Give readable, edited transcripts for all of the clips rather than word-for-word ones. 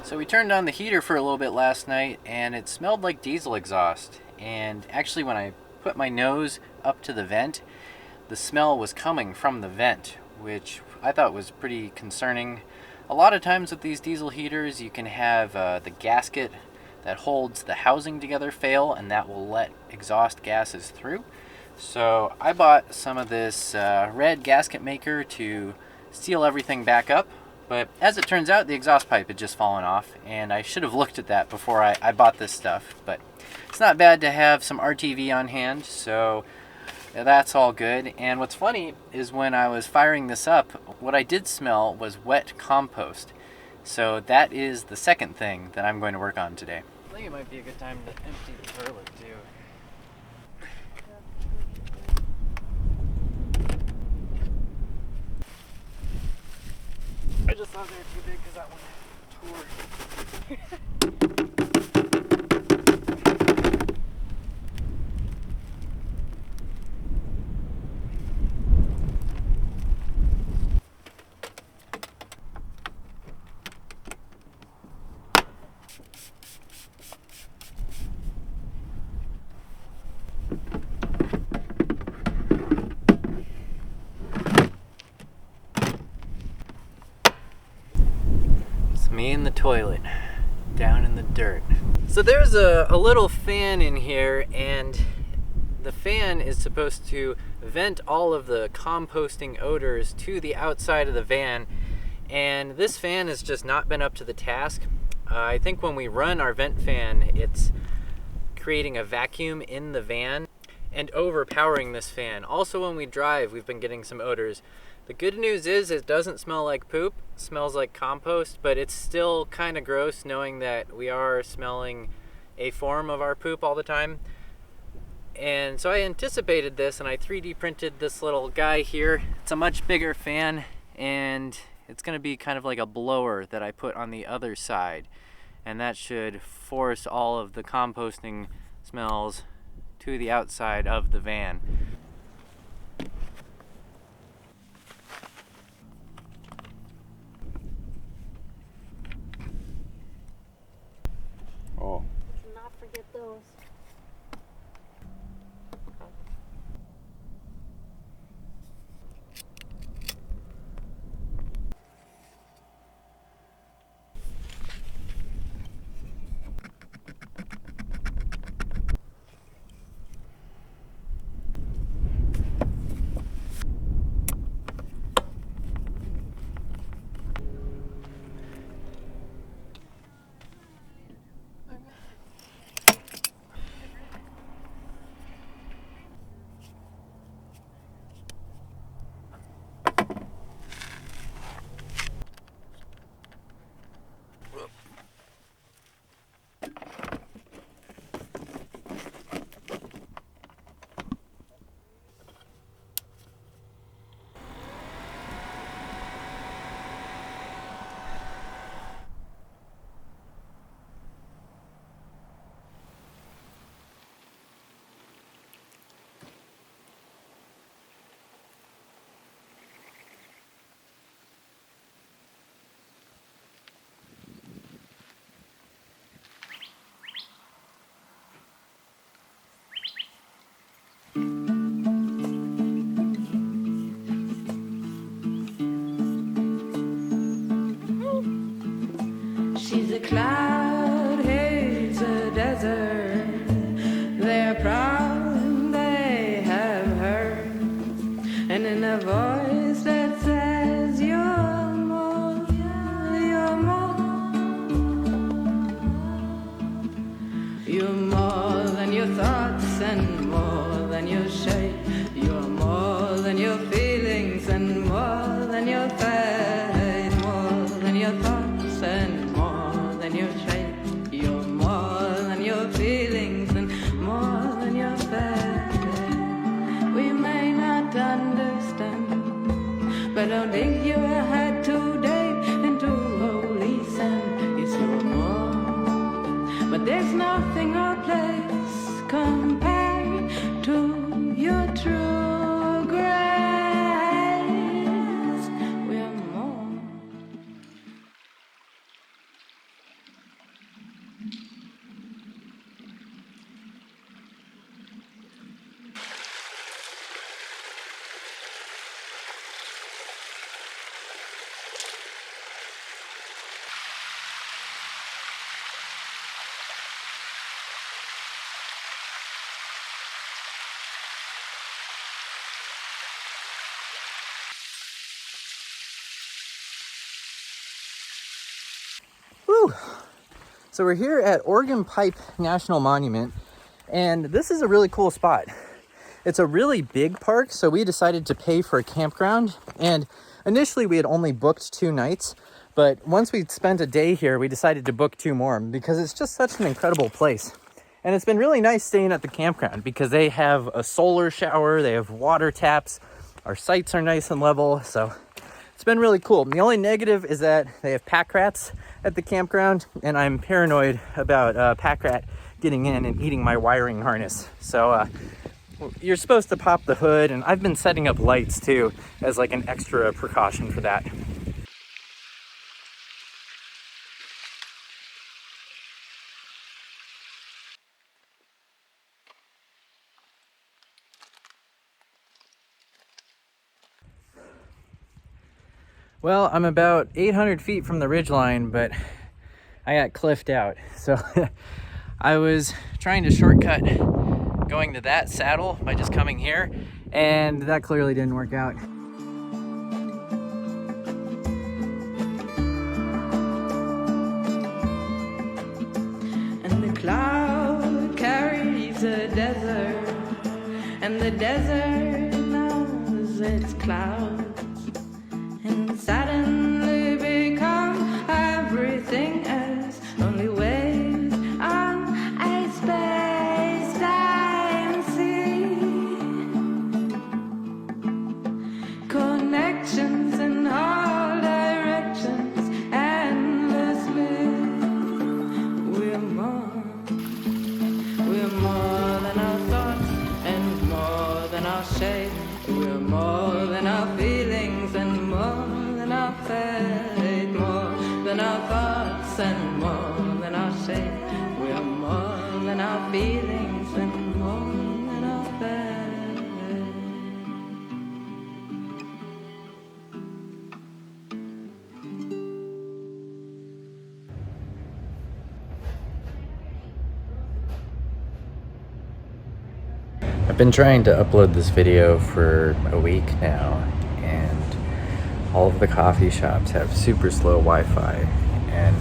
So we turned on the heater for a little bit last night and it smelled like diesel exhaust. And actually when I put my nose up to the vent, the smell was coming from the vent, which I thought was pretty concerning. A lot of times with these diesel heaters you can have the gasket that holds the housing together fail, and that will let exhaust gases through. So I bought some of this red gasket maker to seal everything back up. But as it turns out, the exhaust pipe had just fallen off, and I should have looked at that before I bought this stuff. But it's not bad to have some RTV on hand, so that's all good. And what's funny is when I was firing this up, what I did smell was wet compost. So that is the second thing that I'm going to work on today. I think it might be a good time to empty the toilet too. I just thought they were too big because that one tore. Me in the toilet, down in the dirt. So there's a little fan in here, and the fan is supposed to vent all of the composting odors to the outside of the van, and this fan has just not been up to the task. I think when we run our vent fan, it's creating a vacuum in the van and overpowering this fan. Also when we drive, we've been getting some odors. The good news is it doesn't smell like poop, it smells like compost, but it's still kind of gross knowing that we are smelling a form of our poop all the time. And so I anticipated this and I 3D printed this little guy here. It's a much bigger fan, and it's going to be kind of like a blower that I put on the other side. And that should force all of the composting smells to the outside of the van. Oh. Let's not forget those. She's a cloud, hates a desert. They're proud they have her, and in a voice that says you're more, you're more. You're more than your thoughts and more than your shape. You're more than your feelings and more than your fate. More than your thoughts and more than your shape. So we're here at Oregon Pipe National Monument, and this is a really cool spot. It's a really big park, so we decided to pay for a campground, and initially we had only booked 2 nights, but once we'd spent a day here, we decided to book 2 more because it's just such an incredible place. And it's been really nice staying at the campground because they have a solar shower, they have water taps, our sites are nice and level, so it's been really cool. The only negative is that they have pack rats at the campground, and I'm paranoid about pack rat getting in and eating my wiring harness. So you're supposed to pop the hood, and I've been setting up lights too as like an extra precaution for that. Well, I'm about 800 feet from the ridgeline, but I got cliffed out. So I was trying to shortcut going to that saddle by just coming here, and that clearly didn't work out. And the cloud carries a desert, and the desert knows its clouds, and suddenly become everything else, only waves on a space-time sea. Connections in all directions, endlessly. We're more than our thoughts and more than our shape. We're more than our feelings and more than our fate. More than our thoughts and more than our shape. We're more than our feelings and more than our fate. I've been trying to upload this video for a week now, and all of the coffee shops have super slow Wi-Fi, and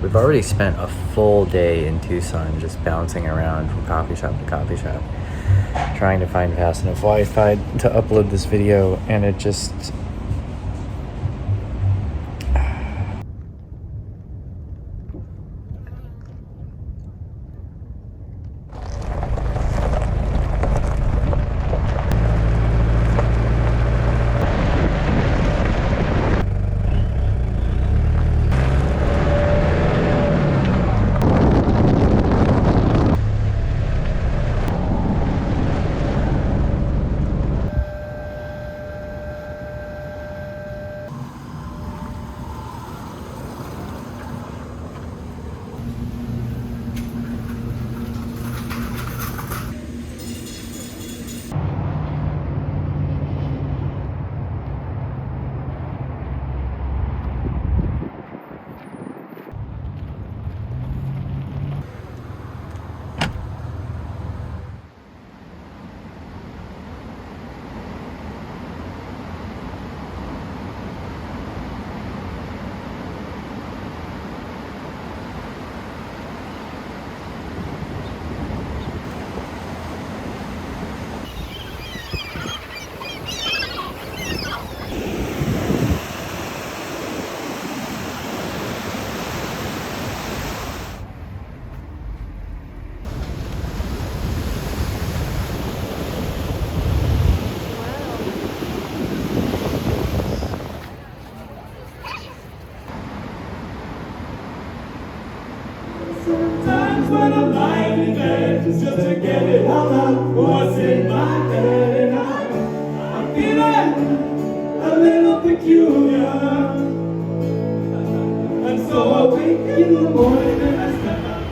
we've already spent a full day in Tucson just bouncing around from coffee shop to coffee shop trying to find fast enough Wi-Fi to upload this video, and it just... Sometimes when I'm lying in bed, just to get it all out, what's in my head, and I'm feeling a little peculiar. And so I wake in the morning and I step out.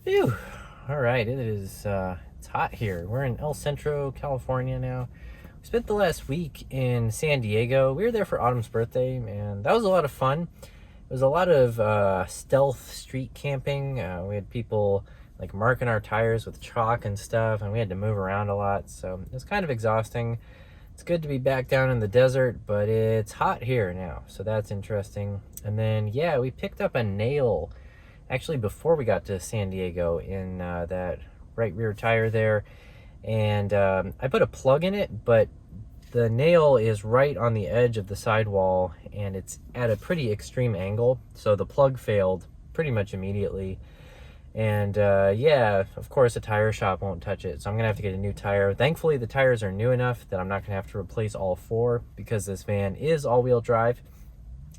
Phew. All right, it is it's hot here. We're in El Centro, California now. We spent the last week in San Diego. We were there for Autumn's birthday, and that was a lot of fun. It was a lot of stealth street camping. We had people like marking our tires with chalk and stuff, and we had to move around a lot, so it was kind of exhausting. It's good to be back down in the desert, but it's hot here now, so that's interesting. And then, yeah, we picked up a nail actually before we got to San Diego in that right rear tire there, and I put a plug in it, but the nail is right on the edge of the sidewall and it's at a pretty extreme angle, so the plug failed pretty much immediately. And yeah, of course a tire shop won't touch it, so I'm gonna have to get a new tire. Thankfully the tires are new enough that I'm not gonna have to replace all four, because this van is all-wheel drive,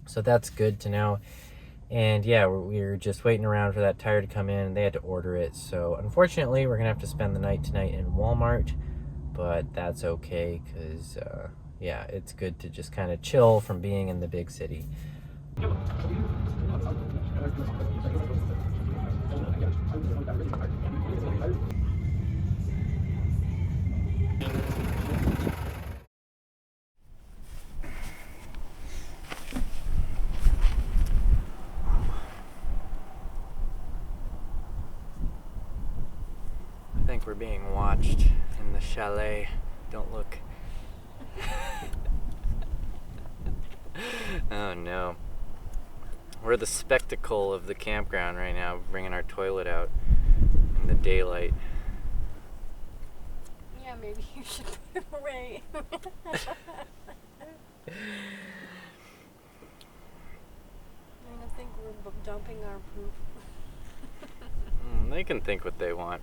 so that's good to know. And yeah, we're just waiting around for that tire to come in. They had to order it, so unfortunately we're gonna have to spend the night tonight in Walmart, but that's okay, because yeah, it's good to just kind of chill from being in the big city. I think we're being watched in the chalet. Don't look. Oh no. We're the spectacle of the campground right now, bringing our toilet out in the daylight. Yeah, maybe you should put it away. They're gonna think we're dumping our poop. They can think what they want.